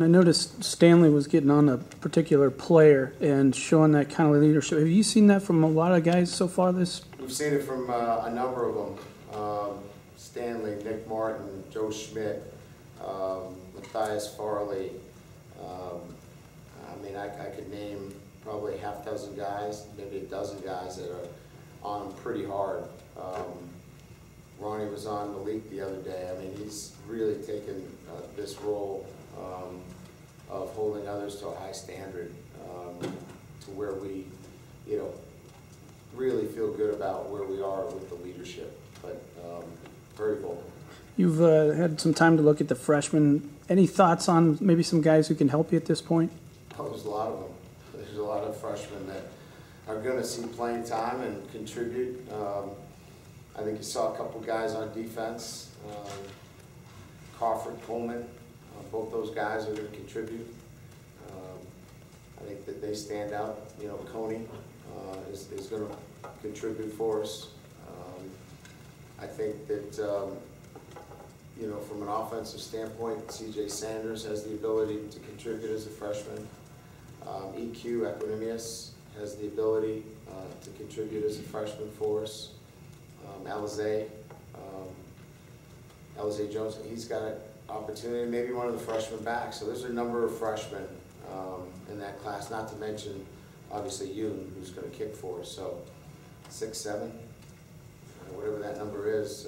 I noticed Stanley was getting on a particular player and showing that kind of leadership. Have you seen that from a lot of guys so far this? We've seen it from a number of them. Stanley, Nick Martin, Joe Schmidt, Matthias Farley. I could name probably half dozen guys, maybe a dozen guys that are on him pretty hard. Ronnie was on Malik the other day. I mean, he's really taken this role of holding others to a high standard, to where we, really feel good about where we are with the leadership, but very vocal. You've had some time to look at the freshmen. Any thoughts on maybe some guys who can help you at this point? Oh, there's a lot of them. There's a lot of freshmen that are going to see playing time and contribute. I think you saw a couple guys on defense, Crawford, Coleman. Both those guys are going to contribute. I think that they stand out. Coney is going to contribute for us. I think that, from an offensive standpoint, C.J. Sanders has the ability to contribute as a freshman. EQ, Equanimous, has the ability to contribute as a freshman for us. Alizé Jones, he's got an opportunity, maybe one of the freshmen back. So there's a number of freshmen in that class, not to mention, obviously, Yoon, who's going to kick for us. So 6, 7, whatever that number is,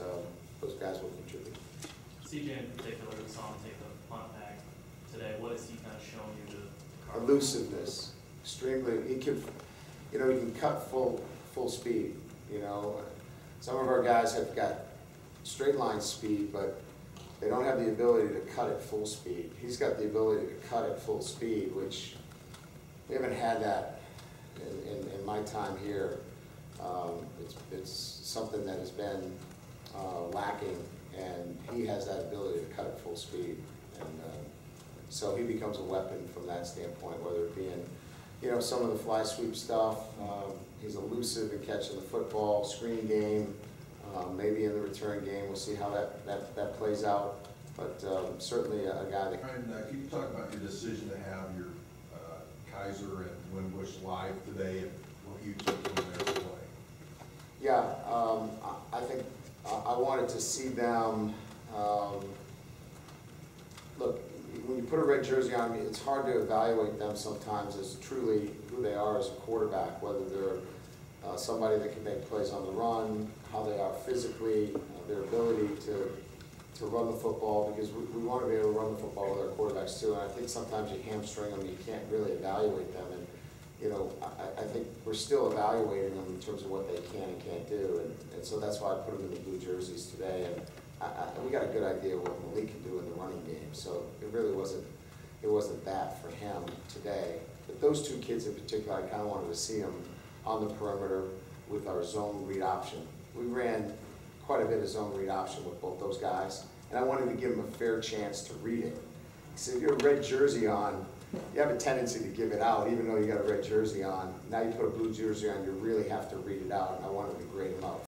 those guys will contribute. CJ in particular, we saw him take the punt back today. What has he kind of shown you to elusiveness, extremely. He can cut full speed. Some of our guys have got straight line speed, but they don't have the ability to cut at full speed. He's got the ability to cut at full speed, which we haven't had that in my time here. It's something that has been lacking, and he has that ability to cut at full speed. And so he becomes a weapon from that standpoint, whether it be in, some of the fly sweep stuff. He's elusive in catching the football, screen game, maybe in the return game. We'll see how that plays out. But certainly a guy that. And can you talk about your decision to have your Kaiser and Winbush live today, and what you took from their play? Yeah, I think I wanted to see them. Look, when you put a red jersey on, it's hard to evaluate them sometimes as truly who they are as a quarterback, whether they're somebody that can make plays on the run, how they are physically, their ability to run the football, because we want to be able to run the football with our quarterbacks too. And I think sometimes you hamstring them, you can't really evaluate them. And I think we're still evaluating them in terms of what they can and can't do. And so that's why I put them in the blue jerseys today. And we got a good idea what Malik can do in the running game. So it really wasn't that for him today. But those two kids in particular, I kind of wanted to see them on the perimeter with our zone read option. We ran quite a bit of zone read option with both those guys, and I wanted to give them a fair chance to read it. So if you're a red jersey on, you have a tendency to give it out, even though you got a red jersey on. Now you put a blue jersey on, you really have to read it out, and I wanted to grade them out